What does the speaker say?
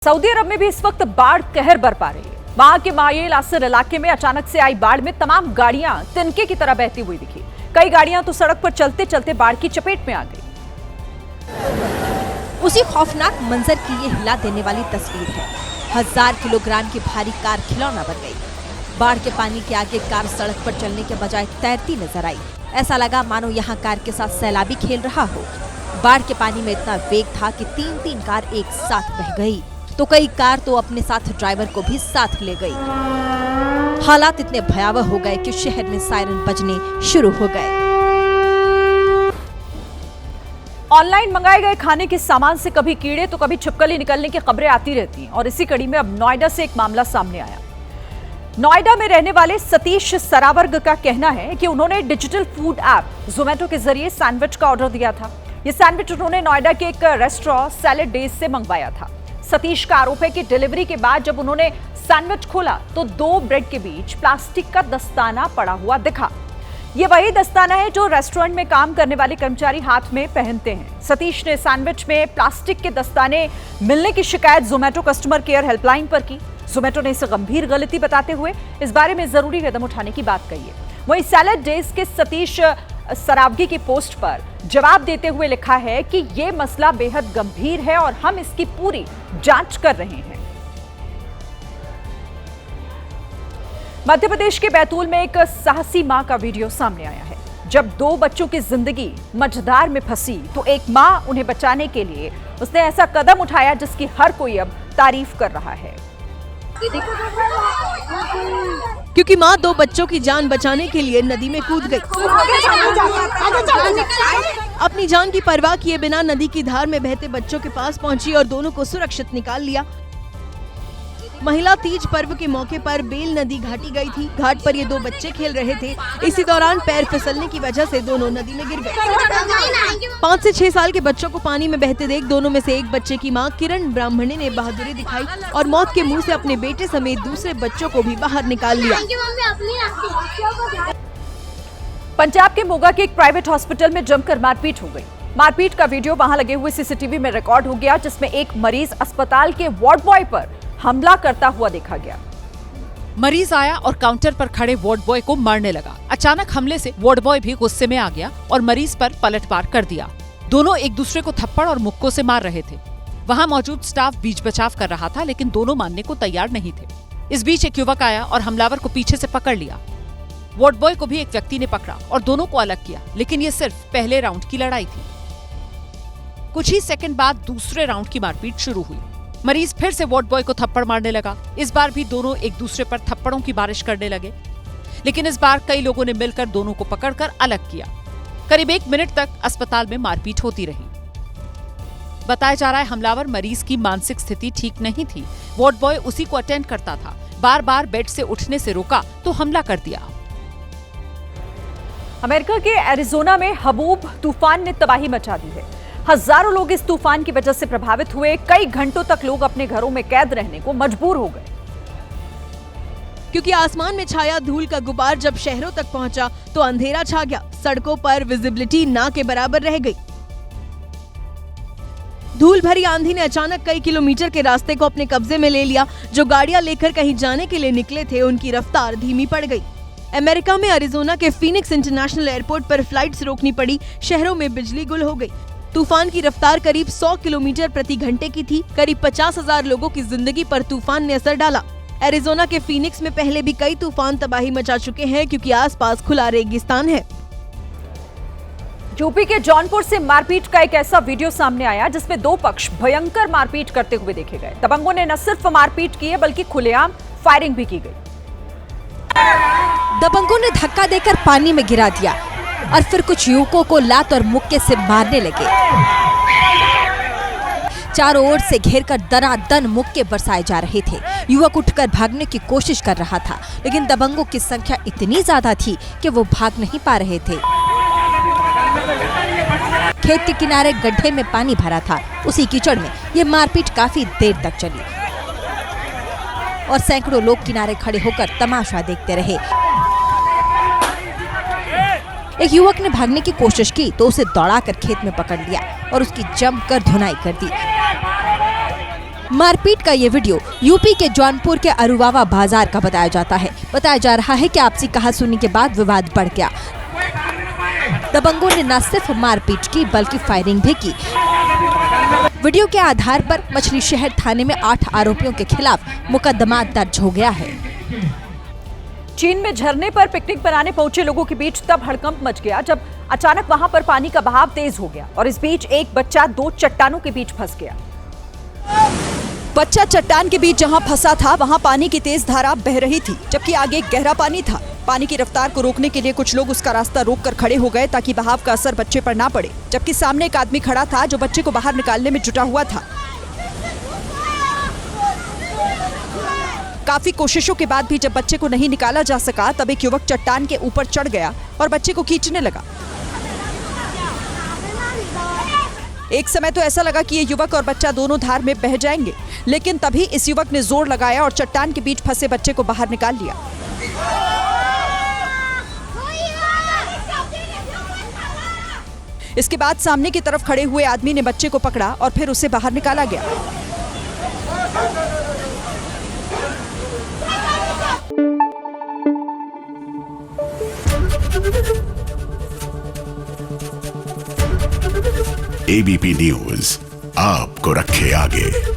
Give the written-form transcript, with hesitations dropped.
Saudi अरब में भी इस वक्त बाढ़ कहर बरपा रही है। वहां के मायल आसिर इलाके में अचानक से आई बाढ़ में तमाम गाड़ियां तिनके की तरह बहती हुई दिखी। कई गाड़ियां तो सड़क पर चलते चलते बाढ़ की चपेट में आ गई। उसी खौफनाक मंजर की ये हिला देने वाली तस्वीर है। 1000 किलोग्राम की भारी कार खिलौना बन गई। बाढ़ के पानी के आगे कार सड़क पर चलने के बजाय तैरती नजर आई। ऐसा लगा मानो यहाँ कार के साथ सैलाबी खेल रहा हो। बाढ़ के पानी में इतना वेग था कि तीन कार एक साथ बह गई, तो कई कार तो अपने साथ ड्राइवर को भी साथ ले गई। हालात इतने भयावह हो गए कि शहर में सायरन बजने शुरू हो गए। ऑनलाइन मंगाए गए खाने के सामान से कभी कीड़े तो कभी छिपकली निकलने की खबरें आती रहती हैं और इसी कड़ी में अब नोएडा से एक मामला सामने आया। नोएडा में रहने वाले सतीश सरावर्ग का कहना है कि उन्होंने डिजिटल फूड ऐप जोमेटो के जरिए सैंडविच का ऑर्डर दिया था। ये सैंडविच उन्होंने नोएडा के एक रेस्टोरेंट सैलेड डेज से मंगवाया था। सतीश का आरोप है कि डिलीवरी के बाद जब उन्होंने सैंडविच खोला तो 2 ब्रेड के बीच प्लास्टिक का दस्ताना पड़ा हुआ दिखा। ये वही दस्ताना है जो रेस्टोरेंट में काम करने वाले कर्मचारी हाथ में पहनते हैं। सतीश ने सैंडविच में प्लास्टिक के दस्ताने मिलने की शिकायत जोमेटो कस्टमर केयर हेल्पलाइन पर की। जोमेटो ने इसे गंभीर गलती बताते हुए इस बारे में जरूरी कदम उठाने की बात कही है। वहीं सैलेड डेज के सतीश सरावगी की पोस्ट पर जवाब देते हुए लिखा है कि यह मसला बेहद गंभीर है और हम इसकी पूरी जांच कर रहे हैं। मध्य प्रदेश के बैतूल में एक साहसी मां का वीडियो सामने आया है। जब 2 बच्चों की जिंदगी मझधार में फंसी तो एक मां उन्हें बचाने के लिए उसने ऐसा कदम उठाया जिसकी हर कोई अब तारीफ कर रहा है। क्योंकि माँ 2 बच्चों की जान बचाने के लिए नदी में कूद गई। अपनी जान की परवाह किए बिना नदी की धार में बहते बच्चों के पास पहुंची और दोनों को सुरक्षित निकाल लिया। महिला तीज पर्व के मौके पर बेल नदी घाटी गई थी। घाट पर ये 2 बच्चे खेल रहे थे। इसी दौरान पैर फिसलने की वजह से दोनों नदी में गिर गए। 5 से 6 साल के बच्चों को पानी में बहते देख दोनों में से एक बच्चे की मां किरण ब्राह्मणी ने बहादुरी दिखाई और मौत के मुंह से अपने बेटे समेत दूसरे बच्चों को भी बाहर निकाल लिया। पंजाब के मोगा के एक प्राइवेट हॉस्पिटल में जमकर मारपीट हो गई। मारपीट का वीडियो वहां लगे हुए सीसीटीवी में रिकॉर्ड हो गया, जिसमें एक मरीज अस्पताल के वार्ड बॉय पर हमला करता हुआ देखा गया। मरीज आया और काउंटर पर खड़े वार्ड बॉय को मारने लगा। अचानक हमले से वार्ड बॉय भी गुस्से में आ गया और मरीज पर पलटवार कर दिया। दोनों एक दूसरे को थप्पड़ और मुक्कों से मार रहे थे। वहां मौजूद स्टाफ बीच बचाव कर रहा था, लेकिन दोनों मानने को तैयार नहीं थे। इस बीच एक युवक आया और हमलावर को पीछे से पकड़ लिया। वार्ड बॉय को भी एक व्यक्ति ने पकड़ा और दोनों को अलग किया, लेकिन ये सिर्फ पहले राउंड की लड़ाई थी। कुछ ही सेकंड बाद दूसरे राउंड की मारपीट शुरू हुई। मरीज फिर से वार्ड बॉय को थप्पड़ मारने लगा। इस बार भी दोनों एक दूसरे पर थप्पड़ों की बारिश करने लगे, लेकिन इस बार कई लोगों ने मिलकर दोनों को पकड़कर अलग किया। करीब 1 मिनट तक अस्पताल में मारपीट होती रही। बताया जा रहा है हमलावर मरीज की मानसिक स्थिति ठीक नहीं थी। वार्ड बॉय उसी को अटेंड करता था। बार बार बेड से उठने से रोका तो हमला कर दिया। अमेरिका के एरिजोना में हबूब तूफान ने तबाही मचा दी है। हजारों लोग इस तूफान की वजह से प्रभावित हुए। कई घंटों तक लोग अपने घरों में कैद रहने को मजबूर हो गए। क्योंकि आसमान में छाया धूल का गुबार जब शहरों तक पहुंचा तो अंधेरा छा गया। सड़कों पर विजिबिलिटी ना के बराबर रह गई। धूल भरी आंधी ने अचानक कई किलोमीटर के रास्ते को अपने कब्जे में ले लिया। जो गाड़ियां लेकर कहीं जाने के लिए निकले थे, उनकी रफ्तार धीमी पड़ गई। अमेरिका में अरिजोना के फीनिक्स इंटरनेशनल एयरपोर्ट पर फ्लाइट्स रोकनी पड़ी। शहरों में बिजली गुल हो गई। तूफान की रफ्तार करीब 100 किलोमीटर प्रति घंटे की थी। करीब 50,000 लोगों की जिंदगी पर तूफान ने असर डाला। एरिजोना के फीनिक्स में पहले भी कई तूफान तबाही मचा चुके हैं, क्योंकि आसपास खुला रेगिस्तान है। यूपी के जौनपुर से मारपीट का एक ऐसा वीडियो सामने आया जिसमें 2 पक्ष भयंकर मारपीट करते हुए देखे गए। दबंगों ने न सिर्फ मारपीट की है, बल्कि खुलेआम फायरिंग भी की गई। दबंगों ने धक्का देकर पानी में गिरा दिया और फिर कुछ युवकों को लात और मुक्के से मारने लगे। चारों ओर से घेरकर दनादन मुक्के बरसाए जा रहे थे। युवक उठकर भागने की कोशिश कर रहा था, लेकिन दबंगों की संख्या इतनी ज्यादा थी कि वो भाग नहीं पा रहे थे। खेत के किनारे गड्ढे में पानी भरा था। उसी कीचड़ में ये मारपीट काफी देर तक चली और सैकड़ों लोग किनारे खड़े होकर तमाशा देखते रहे। एक युवक ने भागने की कोशिश की तो उसे दौड़ाकर खेत में पकड़ लिया और उसकी जमकर धुनाई कर दी। मारपीट का ये वीडियो यूपी के जौनपुर के अरुवावा बाजार का बताया जाता है। बताया जा रहा है कि आपसी कहासुनी के बाद विवाद बढ़ गया। दबंगों ने न सिर्फ मारपीट की बल्कि फायरिंग भी की। वीडियो के आधार पर मछली शहर थाने में 8 आरोपियों के खिलाफ मुकदमा दर्ज हो गया है। चीन में झरने पर पिकनिक बनाने पहुंचे लोगों के बीच तब हड़कंप मच गया जब अचानक वहां पर पानी का बहाव तेज हो गया और इस बीच एक बच्चा 2 चट्टानों के बीच फंस गया। बच्चा चट्टान के बीच जहां फंसा था वहां पानी की तेज धारा बह रही थी, जबकि आगे गहरा पानी था। पानी की रफ्तार को रोकने के लिए कुछ लोग उसका रास्ता रोककर खड़े हो गए ताकि बहाव का असर बच्चे पर ना पड़े, जबकि सामने एक आदमी खड़ा था जो बच्चे को बाहर निकालने में जुटा हुआ था। काफी कोशिशों के बाद भी जब बच्चे को नहीं निकाला जा सका तब एक युवक चट्टान के ऊपर चढ़ गया और बच्चे को खींचने लगा। एक समय तो ऐसा लगा कि ये युवक और बच्चा दोनों धार में बह जाएंगे, लेकिन तभी इस युवक ने जोर लगाया और चट्टान के बीच फंसे बच्चे को बाहर निकाल लिया। इसके बाद सामने की तरफ खड़े हुए आदमी ने बच्चे को पकड़ा और फिर उसे बाहर निकाला गया। एबीपी न्यूज आपको रखे आगे।